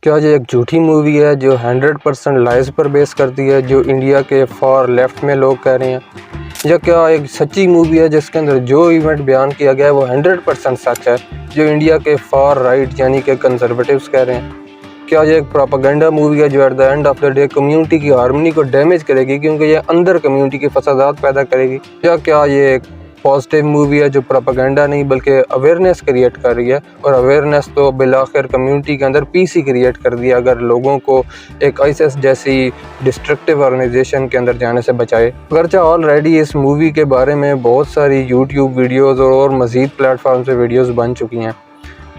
क्या ये एक झूठी मूवी है जो 100% लाइज पर बेस करती है, जो इंडिया के फॉर लेफ्ट में लोग कह रहे हैं, या क्या एक सच्ची मूवी है जिसके अंदर जो इवेंट बयान किया गया है वो 100% सच है, जो इंडिया के फॉर राइट यानी कि कंजर्वेटिव्स कह रहे हैं? क्या ये एक प्रोपेगेंडा मूवी है जो at the end of the day community की हार्मनी को डैमेज करेगी क्योंकि ये अंदर कम्युनिटी के फसादात पैदा करेगी? या क्या ये एक पॉजिटिव मूवी है जो प्रोपेगेंडा नहीं बल्कि अवेयरनेस क्रिएट कर रही है, और अवेयरनेस तो बिलाखिर कम्युनिटी के अंदर पीस ही क्रिएट कर दिया अगर लोगों को एक आईएसआईएस जैसी डिस्ट्रक्टिव ऑर्गेनाइजेशन के अंदर जाने से बचाए? अगरचे ऑलरेडी इस मूवी के बारे में बहुत सारी यूट्यूब वीडियोज़ और मज़ीद प्लेटफॉर्म से वीडियोज़ बन चुकी हैं,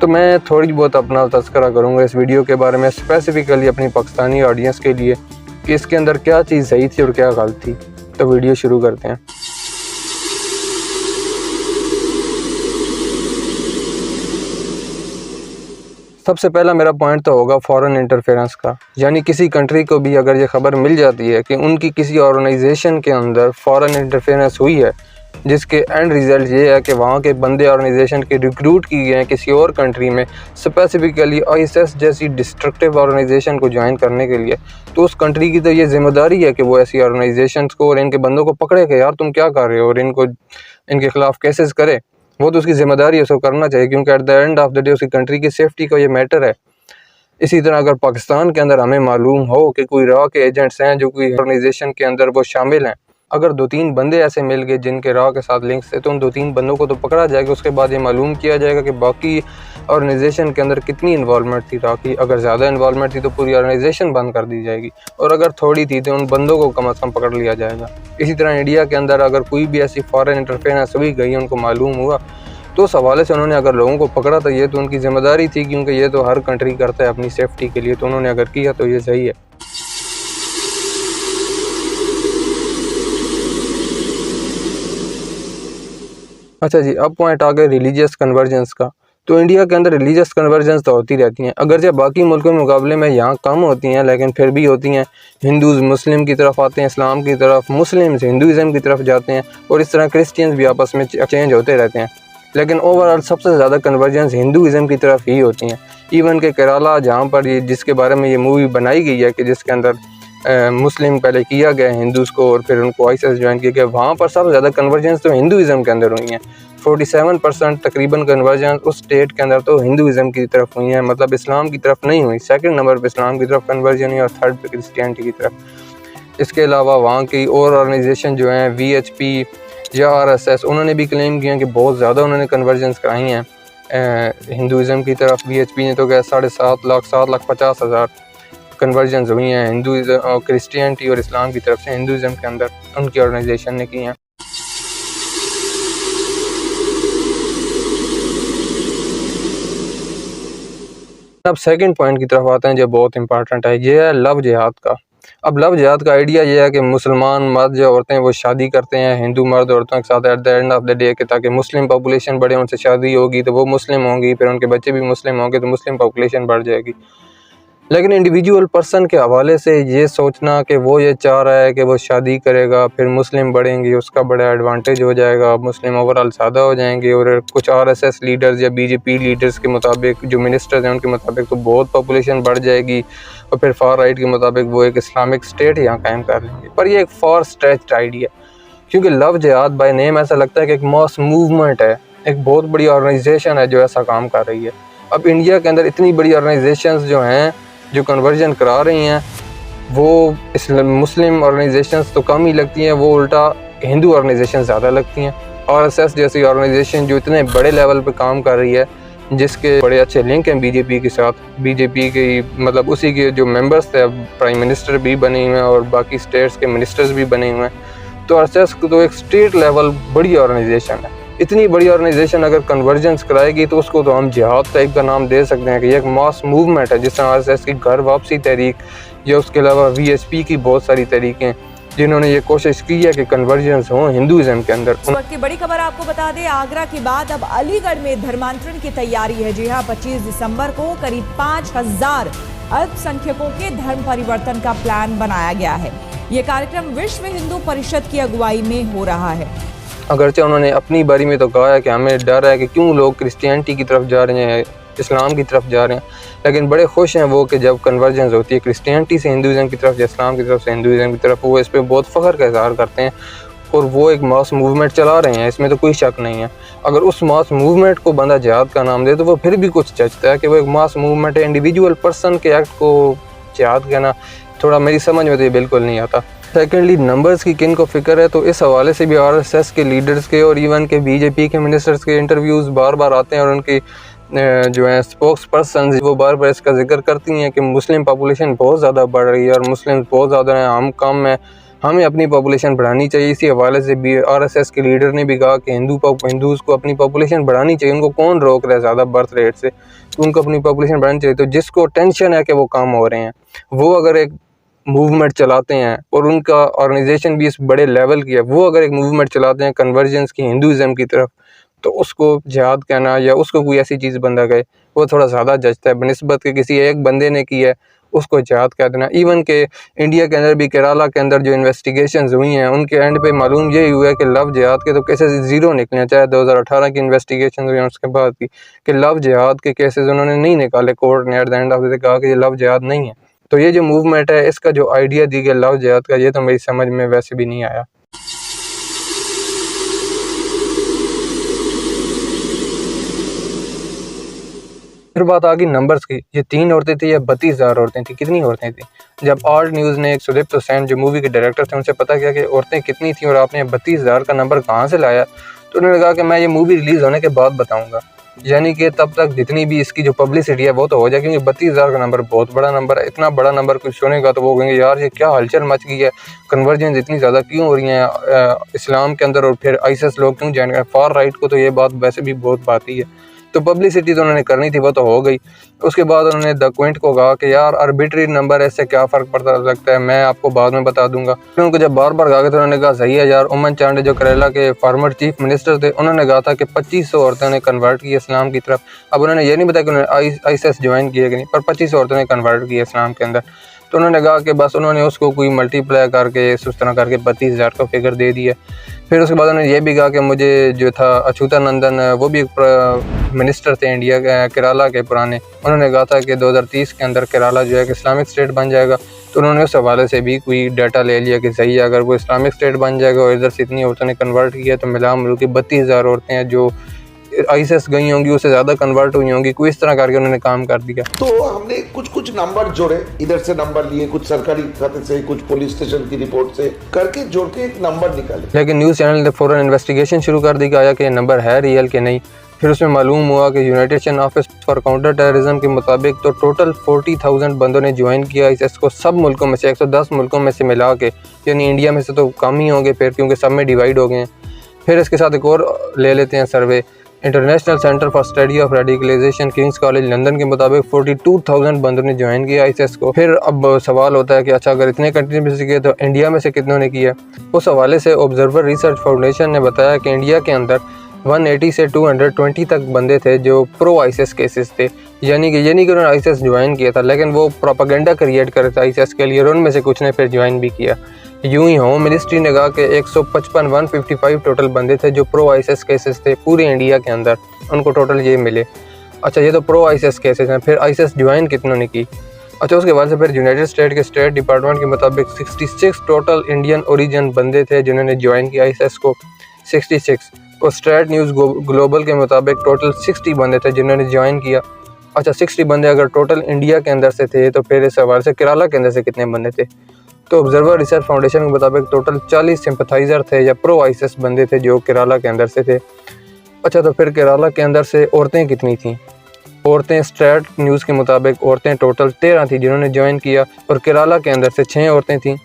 तो मैं थोड़ी बहुत अपना तज़किरा करूँगा इस वीडियो के बारे में, स्पेसिफ़िकली अपनी पाकिस्तानी ऑडियंस के लिए कि इसके अंदर क्या चीज़ सही थी और क्या गलत थी। तो वीडियो शुरू करते हैं। सबसे पहला मेरा पॉइंट तो होगा फॉरेन इंटरफेरेंस का, यानी किसी कंट्री को भी अगर ये खबर मिल जाती है कि उनकी किसी ऑर्गेनाइजेशन के अंदर फॉरेन इंटरफेरेंस हुई है, जिसके एंड रिज़ल्ट ये है कि वहाँ के बंदे ऑर्गेनाइजेशन के रिक्रूट किए गए हैं किसी और कंट्री में स्पेसिफिकली आईएसआईएस जैसी डिस्ट्रक्टिव ऑर्गेनाइजेशन को ज्वाइन करने के लिए, तो उस कंट्री की तो ये जिम्मेदारी है कि वो ऐसी ऑर्गेनाइजेशन को और इनके बंदों को पकड़े कि यार तुम क्या कर रहे हो, और इनके खिलाफ केसेस करे। वो तो उसकी जिम्मेदारी है, उसको करना चाहिए, क्योंकि at the end of the day उसकी कंट्री की सेफ्टी का ये मैटर है। इसी तरह अगर पाकिस्तान के अंदर हमें मालूम हो कि कोई रॉ के एजेंट्स हैं जो कोई ऑर्गेनाइजेशन के अंदर वो शामिल हैं, अगर 2-3 बंदे ऐसे मिल गए जिनके रॉ के साथ लिंक्स थे, तो उन 2-3 बंदों को तो पकड़ा जाएगा। उसके बाद ये मालूम किया जाएगा कि बाकी ऑर्गेनाइजेशन के अंदर कितनी इन्वॉल्वमेंट थी रॉ की। अगर ज़्यादा इन्वॉल्वमेंट थी तो पूरी ऑर्गेनाइजेशन बंद कर दी जाएगी, और अगर थोड़ी थी तो उन बंदों को कम अज़ कम पकड़ लिया जाएगा। इसी तरह इंडिया के अंदर अगर कोई भी ऐसी फॉरेन इंटरफेरेंस हुई गई, उनको मालूम हुआ, तो उस हवाले से उन्होंने अगर लोगों को पकड़ा तो ये तो उनकी ज़िम्मेदारी थी, क्योंकि ये तो हर कंट्री करता है अपनी सेफ्टी के लिए, तो उन्होंने अगर किया तो ये सही है। अच्छा जी, अब पॉइंट आ गए रिलीजियस कन्वर्जेंस का। तो इंडिया के अंदर रिलीजियस कन्वर्जेंस तो होती रहती हैं, अगर जब बाकी मुल्कों के मुकाबले में यहाँ कम होती हैं, लेकिन फिर भी होती हैं। हिंदूज़ मुस्लिम की तरफ आते हैं, इस्लाम की तरफ, मुस्लिम से हिंदुज़म की तरफ जाते हैं, और इस तरह क्रिश्चियंस भी आपस में चेंज होते रहते हैं। लेकिन ओवरऑल सबसे ज़्यादा कन्वर्जेंस हिंदुज़म की तरफ ही होती हैं। इवन के केरला, जहाँ पर ये जिसके बारे में ये मूवी बनाई गई है कि जिसके अंदर मुस्लिम पहले किया गया हिंदूज़ को और फिर उनको आईएसआईएस ज्वाइन किया गया, वहाँ पर सबसे ज़्यादा कन्वर्जेंस तो हिंदुज़म के अंदर हुई हैं। 47% तकरीबन कन्वर्जेंस उस स्टेट के अंदर तो हिंदुज़म की तरफ हुई हैं, मतलब इस्लाम की तरफ नहीं हुई। सेकंड नंबर पर इस्लाम की तरफ कन्वर्जन हुई और थर्ड पे क्रिश्चियनिटी की तरफ। इसके अलावा वहाँ की और ऑर्गेनाइजेशन जो हैं VHP या RSS, उन्होंने भी क्लेम किया कि बहुत ज़्यादा उन्होंने कन्वर्जेंस कराई हैं हिंदुज़म की तरफ। VHP ने तो क्या 7.5 लाख 7,50,000 कन्वर्जन्स हुई हैं हिंदुज़म, क्रिश्चियनिटी और इस्लाम की तरफ से हिंदुज़म के अंदर उनकी ऑर्गेनाइजेशन ने की हैं। अब सेकंड पॉइंट की तरफ आते हैं जो बहुत इंपॉर्टेंट है, ये है लव जिहाद का। अब लव जिहाद का आइडिया ये है कि मुसलमान मर्द जो औरतें वो शादी करते हैं हिंदू मर्द औरतों के साथ at the end of the day के, ताकि मुस्लिम पॉपुलेशन बढ़े, उनसे शादी होगी तो वो मुस्लिम होंगी, फिर उनके बच्चे भी मुस्लिम होंगे तो मुस्लिम पॉपुलेशन बढ़ जाएगी। लेकिन इंडिविजुअल पर्सन के हवाले से ये सोचना कि वो ये चाह रहा है कि वो शादी करेगा फिर मुस्लिम बढ़ेंगे, उसका बड़ा एडवांटेज हो जाएगा, मुस्लिम ओवरऑल ज़्यादा हो जाएंगे, और कुछ RSS लीडर्स या BJP लीडर्स के मुताबिक, जो मिनिस्टर्स हैं उनके मुताबिक, तो बहुत पॉपुलेशन बढ़ जाएगी, और फिर फार राइट के मुताबिक वो एक इस्लामिक स्टेट यहाँ कायम कर लेंगे। पर ये एक फार स्ट्रेच्ड आइडिया, क्योंकि लव जिहाद बाय नेम ऐसा लगता है कि एक मास मूवमेंट है, एक बहुत बड़ी ऑर्गेनाइजेशन है जो ऐसा काम कर रही है। अब इंडिया के अंदर इतनी बड़ी ऑर्गेनाइजेशंस जो हैं जो कन्वर्जन करा रही हैं, वो मुस्लिम ऑर्गेनाइजेशंस तो कम ही लगती हैं, वो उल्टा हिंदू ऑर्गेनाइजेशन ज़्यादा लगती हैं। RSS जैसी ऑर्गेनाइजेशन जो इतने बड़े लेवल पे काम कर रही है, जिसके बड़े अच्छे लिंक हैं BJP के साथ, BJP के मतलब उसी के जो मेंबर्स थे अब प्राइम मिनिस्टर भी बने हुए हैं और बाकी स्टेट्स के मिनिस्टर्स भी बने हुए हैं, तो RSS को तो एक स्टेट लेवल बड़ी ऑर्गेनाइजेशन है। इतनी बड़ी ऑर्गेनाइजेशन अगर कन्वर्जेंस कराएगी तो उसको तो हम जिहाद टाइप का नाम दे सकते हैं कि ये एक मास मूवमेंट है, जिस तरह RSS की घर वापसी तहरीक या उसके अलावा VHP की बहुत सारी तहरीकें जिन्होंने ये कोशिश की है कि कन्वर्जेंस हो हिंदुज़म के अंदर। इस वक्त की बड़ी खबर आपको बता दें, आगरा के बाद अब अलीगढ़ में धर्मांतरण की तैयारी है। जी हाँ, 25 दिसंबर को करीब 5,000 अल्पसंख्यकों के धर्म परिवर्तन का प्लान बनाया गया है। ये कार्यक्रम विश्व हिंदू परिषद की अगुवाई में हो रहा है। अगरचे उन्होंने अपनी बारी में तो कहा है कि हमें डर है कि क्यों लोग क्रिश्चियनिटी की तरफ जा रहे हैं इस्लाम की तरफ जा रहे हैं, लेकिन बड़े खुश हैं वो कि जब कन्वर्जेंस होती है क्रिश्चियनिटी से हिंदुज़म की तरफ या इस्लाम की तरफ से हिंदुज़म की तरफ, वो इस पर बहुत फ़ख्र का इज़हार करते हैं और वो एक मास मूवमेंट चला रहे हैं, इसमें तो कोई शक नहीं है। अगर उस मास मूवमेंट को बंदा जिहाद का नाम दे तो वो फिर भी कुछ जचता है कि वो एक मास मूवमेंट है। इंडिविजुअल पर्सन के एक्ट को जिहाद कहना थोड़ा मेरी समझ में तो ये बिल्कुल नहीं आता। सेकेंडली, नंबर्स की किन को फ़िक्र है, तो इस हवाले से भी RSS के लीडर्स के और इवन के BJP के मिनिस्टर्स के इंटरव्यूज़ बार बार आते हैं और उनकी जो है स्पोक्स पर्सन वो बार बार इसका जिक्र करती हैं कि मुस्लिम पॉपुलेशन बहुत ज़्यादा बढ़ रही है और मुस्लिम बहुत ज़्यादा हैं, हम कम हैं, हमें अपनी पॉपुलेशन बढ़ानी चाहिए। इसी हवाले से भी RSS के लीडर ने भी कहा कि हिंदूज़ को अपनी पॉपुलेशन बढ़ानी चाहिए। उनको कौन रोक रहा है ज़्यादा बर्थ रेट से, तो उनको अपनी पॉपुलेशन बढ़ानी चाहिए। तो जिसको टेंशन है कि वो कम हो रहे हैं, वो अगर एक मूवमेंट चलाते हैं और उनका ऑर्गेनाइजेशन भी इस बड़े लेवल की है, वो अगर एक मूवमेंट चलाते हैं कन्वर्जेंस की हिंदुज़म की तरफ, तो उसको जिहाद कहना या उसको कोई ऐसी चीज़ बंदा कहे वो थोड़ा ज़्यादा जचता है बनिस्बत के किसी एक बंदे ने की है उसको जिहाद कह देना। इवन के इंडिया के अंदर भी केरला के अंदर जो इन्वेस्टिगेशंस हुई हैं उनके एंड पे मालूम यही हुआ है कि लव जिहाद के तो केसेस ज़ीरो निकले हैं, चाहे 2018 की इन्वेस्टिगेशन हुई उसके बाद की, कि लव जिहाद के केसेस उन्होंने नहीं निकाले। कोर्ट ने at the end of the day कहा कि ये लव जिहाद नहीं है। तो ये जो मूवमेंट है, इसका जो आइडिया दी गया लव जिहाद का, ये तो मेरी समझ में वैसे भी नहीं आया। फिर बात आ गई नंबर्स की। ये 3 औरतें थी या 32,000 औरतें थी, कितनी औरतें थी? जब आल्ट न्यूज़ ने एक सुदीप्त हुसैन जो मूवी के डायरेक्टर थे उनसे पता किया कि औरतें कितनी थी और आपने 32,000 का नंबर कहाँ से लाया, तो उन्होंने कहा कि मैं ये मूवी रिलीज़ होने के बाद बताऊँगा। यानी कि तब तक जितनी भी इसकी जो पब्लिसिटी है वो तो हो जाए, क्योंकि 32,000 का नंबर बहुत बड़ा नंबर है। इतना बड़ा नंबर कुछ सुनेगा तो वो कहेंगे यार ये क्या हलचल मच गई है, कन्वर्जेंस इतनी ज़्यादा क्यों हो रही हैं इस्लाम के अंदर, और फिर आईएसएस लोग क्यों ज्वाइन करें। फार राइट को तो ये बात वैसे भी बहुत बाती है, तो पब्लिसिटी तो उन्होंने करनी थी, वो तो हो गई। उसके बाद उन्होंने द क्विंट को कहा कि यार आर्बिट्री नंबर ऐसे क्या फ़र्क पड़ता लगता है, मैं आपको बाद में बता दूंगा। फिर उनको जब बार बार कहा तो उन्होंने कहा सही है यार। उमन चांडी जो केरला के फार्मर चीफ मिनिस्टर थे, उन्होंने कहा था कि 2500 औरतों ने कन्वर्ट किया इस्लाम की तरफ। अब उन्होंने ये नहीं बताया कि उन्होंने आईएसएस ज्वाइन किया कि नहीं, पर 2500 औरतों ने कन्वर्ट किया इस्लाम के अंदर। तो उन्होंने कहा कि बस उन्होंने उसको कोई मल्टीप्लाई करके उस तरह करके 32,000 का फिगर दे दिया। फिर उसके बाद उन्होंने ये भी कहा कि मुझे जो था अच्युतानंदन, वो भी एक मिनिस्टर थे इंडिया के केरला के पुराने, उन्होंने कहा था कि 2030 के अंदर केरला जो है कि इस्लामिक स्टेट बन जाएगा। तो उन्होंने उस हवाले से भी कोई डाटा ले लिया कि सही है, अगर वो इस्लामिक स्टेट बन जाएगा और इधर से इतनी औरतों ने कन्वर्ट किया तो मिला मिल के 32,000 औरतें हैं जो आईएसएस गई होंगी, उससे ज़्यादा कन्वर्ट हुई होंगी। कोई इस तरह करके उन्होंने काम कर दिया। तो हमने कुछ नंबर जोड़े, इधर से नंबर लिए, कुछ सरकारी खाते से, कुछ पुलिस स्टेशन की रिपोर्ट से करके जोड़ के एक नंबर निकाले। लेकिन न्यूज़ चैनल ने फ़ौरन इन्वेस्टिगेशन शुरू कर दी कि आया कि ये नंबर है रियल कि नहीं। फिर उसमें मालूम हुआ कि United nation office for counter terrorism के मुताबिक तो टोटल 40,000 बंदों ने ज्वाइन किया आईएसएस को, सब मुल्कों में से 110 मुल्कों में से मिला के, यानी इंडिया में से तो कम ही होंगे फिर, क्योंकि सब में डिवाइड हो गए हैं। फिर इसके साथ एक और ले लेते हैं survey. International centre for study of radicalisation King's college London के मुताबिक 42,000 बंदों ने ज्वाइन किया आईएसएस को। फिर अब सवाल होता है कि अच्छा अगर इतने कंट्री में से किए तो इंडिया में से कितनों ने किया। उस हवाले से ऑब्जर्वर रिसर्च फाउंडेशन ने बताया कि इंडिया के अंदर 180 से 220 तक बंदे थे जो प्रो आईएसएस केसेस थे, यानी कि ये नहीं कि उन्होंने आईएसएस ज्वाइन किया था, लेकिन वो प्रोपेगेंडा क्रिएट कर रहे थे आईएसएस के लिए, और उनमें से कुछ ने फिर ज्वाइन भी किया। यूं ही होम मिनिस्ट्री ने कहा कि 155 टोटल बंदे थे जो प्रो आईएसएस केसेस थे पूरे इंडिया के अंदर, उनको टोटल ये मिले। अच्छा, ये तो प्रो आईएसएस केसेस हैं, फिर आईएसएस ज्वाइन कितनों ने की। अच्छा, उसके बाद से फिर यूनाइटेड स्टेट के स्टेट डिपार्टमेंट के मुताबिक 66 टोटल इंडियन ओरिजिन बंदे थे जिन्होंने ज्वाइन किया आईएसएस को, 66। और स्टेट न्यूज़ ग्लोबल के मुताबिक टोटल 60 बंदे थे जिन्होंने ज्वाइन किया। अच्छा, 60 बंदे अगर टोटल इंडिया के अंदर से थे तो फिर इस हवाले से केरला के अंदर से कितने बंदे थे। तो ऑब्जर्वर रिसर्च फाउंडेशन के मुताबिक टोटल 40 सिंपथाइजर थे या प्रो आईएसएस बंदे थे जो केरला के अंदर से थे। अच्छा, तो फिर केरला के अंदर से औरतें कितनी थीं? औरतें स्टेट न्यूज़ के मुताबिक औरतें टोटल 13 थी जिन्होंने ज्वाइन किया, और केरला के अंदर से 6 औरतें थीं।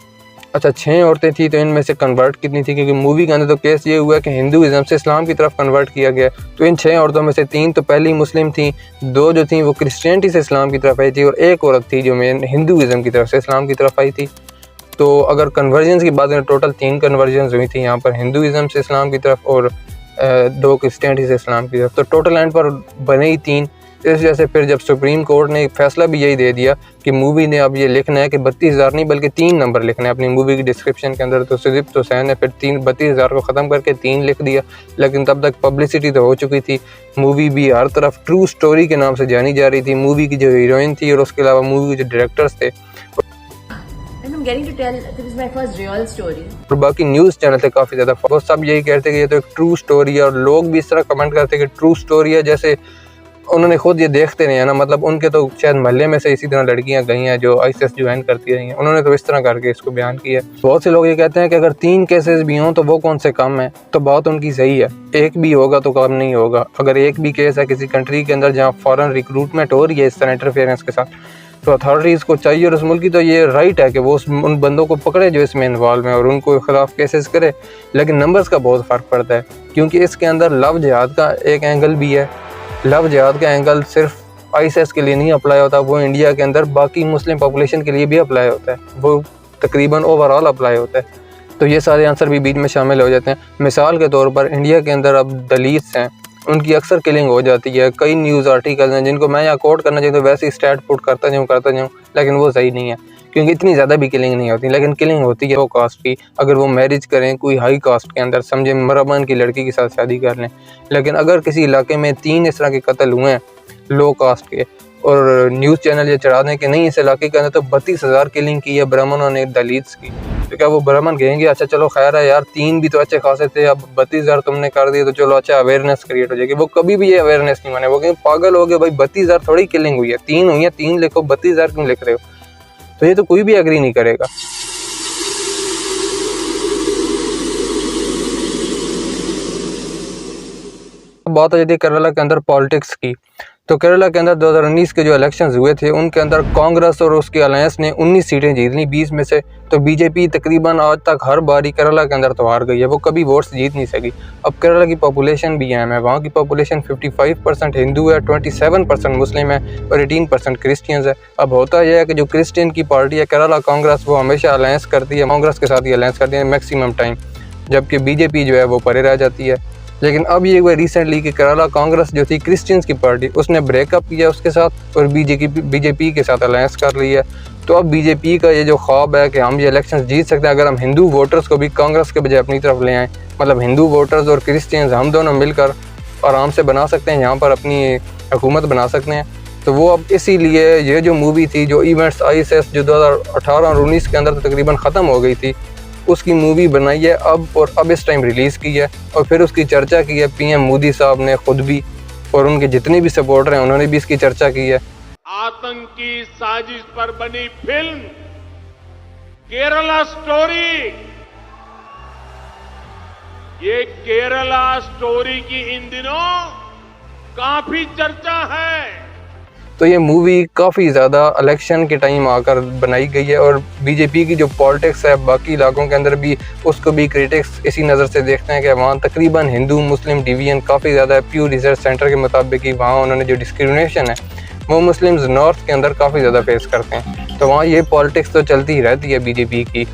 अच्छा, 6 औरतें थी, तो इनमें से कन्वर्ट कितनी थी? क्योंकि मूवी के अंदर तो केस ये हुआ कि हिंदुइज्म से इस्लाम की तरफ कन्वर्ट किया गया, तो इन 6 औरतों में से 3 तो पहली मुस्लिम थी, 2 जो थी वो क्रिश्चियनिटी से इस्लाम की तरफ आई थी, और एक औरत थी जो मेन हिंदुइज्म की तरफ से इस्लाम की तरफ आई थी। तो अगर कन्वर्जन्स की बात करें, टोटल 3 कन्वर्जन्स हुई थी यहाँ पर, हिंदुइज्म से इस्लाम की तरफ और 2 क्रिश्चियनिटी से इस्लाम की तरफ। तो टोटल एंड पर बने ही 3, इस वजह से फिर जब सुप्रीम कोर्ट ने फैसला भी यही दे दिया कि मूवी ने अब ये लिखना है कि 32,000 नहीं बल्कि 3 नंबर लिखना है अपनी मूवी की डिस्क्रिप्शन के अंदर, तो सिद्दीक हुसैन ने फिर 32,000 को ख़त्म करके 3 लिख दिया। लेकिन तब तक पब्लिसिटी तो हो चुकी थी, मूवी भी हर तरफ ट्रू स्टोरी के नाम से जानी जा रही थी। मूवी की जो हीरोइन थी और उसके अलावा मूवी के जो डायरेक्टर्स थे और बाकी न्यूज़ चैनल थे काफ़ी ज़्यादा, वो सब यही कहते कि ये तो एक ट्रू स्टोरी है, और लोग भी इस तरह कमेंट करते कि ट्रू स्टोरी है, जैसे उन्होंने खुद ये देखते नहीं है ना, मतलब उनके तो शायद महल्ले में से इसी तरह लड़कियां गई हैं जो ISIS ज्वाइन करती रही हैं, उन्होंने तो इस तरह करके इसको बयान किया है। बहुत से लोग ये कहते हैं कि अगर 3 केसेस भी हों तो वो कौन से कम है, तो बात उनकी सही है, एक भी होगा तो कम नहीं होगा। अगर एक भी केस है किसी कंट्री के अंदर जहाँ फॉरेन रिक्रूटमेंट हो रही है इस तरह इंटरफेरेंस के साथ, तो अथॉरिटीज़ को चाहिए और उस मुल्क की तो ये राइट है कि वो उन बंदों को पकड़े जो इसमें इन्वॉल्व हैं और उनको खिलाफ केसेस करे। लेकिन नंबर्स का बहुत फ़र्क पड़ता है, क्योंकि इसके अंदर लव जिहाद का एक एंगल भी है। लव जिहाद का एंगल सिर्फ ISIS के लिए नहीं अप्लाई होता, वो इंडिया के अंदर बाकी मुस्लिम पॉपुलेशन के लिए भी अप्लाई होता है, वो तकरीबन ओवरऑल अप्लाई होता है। तो ये सारे आंसर भी बीच में शामिल हो जाते हैं। मिसाल के तौर पर इंडिया के अंदर अब दलित्स हैं, उनकी अक्सर किलिंग हो जाती है। कई न्यूज़ आर्टिकल हैं जिनको मैं यहाँ कोट करना चाहिए तो वैसे ही स्टैट पुट करता जाऊँ, लेकिन वो सही नहीं है, क्योंकि इतनी ज़्यादा भी किलिंग नहीं होती, लेकिन किलिंग होती है लो कास्ट की। अगर वो मैरिज करें कोई हाई कास्ट के अंदर, समझे मरबन की लड़की के साथ शादी कर लें, लेकिन अगर किसी इलाके में 3 इस तरह के कत्ल हुए हैं लो कास्ट के और न्यूज़ चैनल ये चढ़ा दें कि नहीं इस इलाके के अंदर तो 32,000 किलिंग की है ब्राह्मणों ने दलित्स की, तो क्या वो ब्राह्मण कहेंगे अच्छा चलो खैर है यार 3 भी तो अच्छे खासे थे, अब 32,000 तुमने कर दिए तो चलो अच्छा अवेयरनेस क्रिएट हो जाएगी। वो कभी भी ये अवेयरनेस नहीं माने, वो कहेंगे पागल हो गए भाई, 32,000 थोड़ी किलिंग हुई है, 3 हुई है, 3 लिखो, 32,000 क्यों लिख रहे हो? तो ये तो कोई भी एग्री नहीं करेगा। बात आ जाती है केरला के अंदर पॉलिटिक्स की, तो केरला के अंदर 2019 के जो इलेक्शंस हुए थे उनके अंदर कांग्रेस और उसकी अलायंस ने 19 सीटें जीत ली 20 में से। तो बीजेपी तकरीबन आज तक हर बारी केरला के अंदर तो हार गई है, वो कभी वोट्स जीत नहीं सकी। अब केरला की पॉपुलेशन भी अहम है, वहाँ की पॉपुलेशन 55% हिंदू है, 27% मुस्लिम है और 18% क्रिश्चियंस है। अब होता यह है कि जो क्रिश्चियन की पार्टी है केरला कांग्रेस, वो हमेशा अलायंस करती है, कांग्रेस के साथ ही अलायंस करती है मैक्सिमम टाइम, जबकि बीजेपी जो है वो परे रह जाती है। लेकिन अब ये हुआ रिसेंटली कि केरला कांग्रेस जो थी क्रिश्चियंस की पार्टी, उसने ब्रेकअप किया उसके साथ और बीजेपी के साथ अलायंस कर ली है। तो अब बीजेपी का ये जो ख्वाब है कि हम ये इलेक्शंस जीत सकते हैं अगर हम हिंदू वोटर्स को भी कांग्रेस के बजाय अपनी तरफ ले आएँ, मतलब हिंदू वोटर्स और क्रिश्चियंस हम दोनों मिलकर आराम से बना सकते हैं, यहाँ पर अपनी हुकूमत बना सकते हैं। तो वो अब इसीलिए ये जो मूवी थी, जो इवेंट्स ISIS जो 2018 और 19 के अंदर तो तकरीबन ख़त्म हो गई थी, उसकी मूवी बनाई है अब, और अब इस टाइम रिलीज़ की है और फिर उसकी चर्चा की है PM मोदी साहब ने खुद भी, और उनके जितने भी सपोर्टर हैं उन्होंने भी इसकी चर्चा की है। आतंकी साजिश पर बनी फिल्म केरला स्टोरी, ये केरला स्टोरी की इन दिनों काफी चर्चा है। तो ये मूवी काफ़ी ज़्यादा इलेक्शन के टाइम आकर बनाई गई है और बीजेपी की जो पॉलिटिक्स है बाकी इलाकों के अंदर भी, उसको भी क्रिटिक्स इसी नज़र से देखते हैं कि वहाँ तकरीबन हिंदू मुस्लिम डिवीजन काफ़ी ज़्यादा है। प्यू रिसर्च सेंटर के मुताबिक ही वहाँ उन्होंने जो डिस्क्रिमिनेशन है वो मुस्लिम्स नॉर्थ के अंदर काफ़ी ज़्यादा फेस करते हैं। तो वहाँ ये पॉलिटिक्स तो चलती ही रहती है बीजेपी की।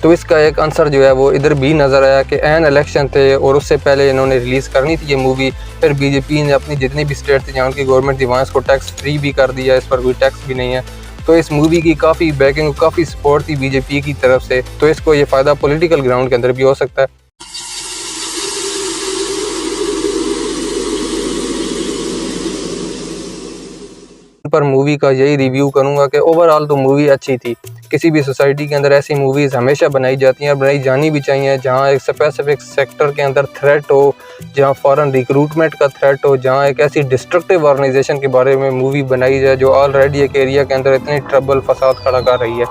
तो इसका एक आंसर जो है वो इधर भी नज़र आया कि एन इलेक्शन थे और उससे पहले इन्होंने रिलीज़ करनी थी ये मूवी। फिर बीजेपी ने अपनी जितनी भी स्टेट थी जहाँ उनकी गवर्नमेंट थी वहाँ इसको टैक्स फ्री भी कर दिया, इस पर कोई टैक्स भी नहीं है। तो इस मूवी की काफ़ी बैकिंग, काफ़ी सपोर्ट थी बीजेपी की तरफ से, तो इसको ये फ़ायदा पॉलिटिकल ग्राउंड के अंदर भी हो सकता है। पर मूवी का यही रिव्यू करूंगा कि ओवरऑल तो मूवी अच्छी थी। किसी भी सोसाइटी के अंदर ऐसी मूवीज़ हमेशा बनाई जाती हैं और बनाई जानी भी चाहिए जहां एक स्पेसिफिक सेक्टर के अंदर थ्रेट हो, जहां फॉरेन रिक्रूटमेंट का थ्रेट हो, जहां एक ऐसी डिस्ट्रक्टिव ऑर्गेनाइजेशन के बारे में मूवी बनाई जाए जो ऑलरेडी एक एरिया के अंदर इतनी ट्रबल फसाद खड़ा कर रही है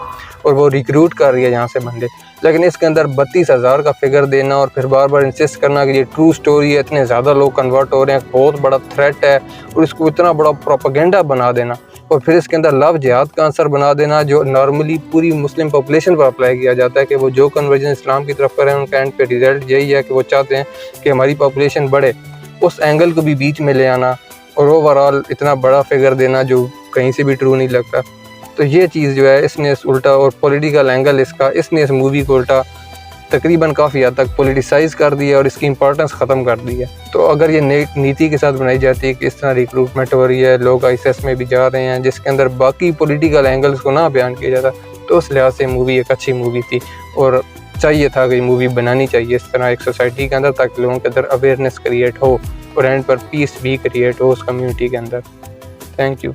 और वो रिक्रूट कर रही है यहाँ से बंदे। लेकिन इसके अंदर 32,000 का फिगर देना और फिर बार बार इंसिस्ट करना कि ये ट्रू स्टोरी है, इतने ज़्यादा लोग कन्वर्ट हो रहे हैं, बहुत बड़ा थ्रेट है, और इसको इतना बड़ा प्रोपेगेंडा बना देना और फिर इसके अंदर लव जिहाद का आंसर बना देना जो नॉर्मली पूरी मुस्लिम पॉपुलेशन पर अप्लाई किया जाता है कि वो जो कन्वर्जन इस्लाम की तरफ करें उनका एंड पे रिजल्ट यही है कि वो चाहते हैं कि हमारी पॉपुलेशन बढ़े। उस एंगल को भी बीच में ले आना और ओवरऑल इतना बड़ा फिगर देना जो कहीं से भी ट्रू नहीं लगता। तो ये चीज़ जो है इसने उल्टा, और पॉलिटिकल एंगल इसका, इसने इस मूवी को उल्टा तकरीबन काफ़ी हद तक पॉलिटिसाइज कर दिया और इसकी इंपॉर्टेंस ख़त्म कर दी है। तो अगर ये नीति के साथ बनाई जाती है कि इस तरह रिक्रूटमेंट हो रही है, लोग ISIS में भी जा रहे हैं, जिसके अंदर बाकी पॉलिटिकल एंगल्स को ना बयान किया जाता, तो उस लिहाज से मूवी एक अच्छी मूवी थी और चाहिए था कि मूवी बनानी चाहिए इस तरह एक सोसाइटी के अंदर, ताकि लोगों के अंदर अवेयरनेस क्रिएट हो और एंड पर पीस भी क्रिएट हो उस कम्युनिटी के अंदर। Thank you.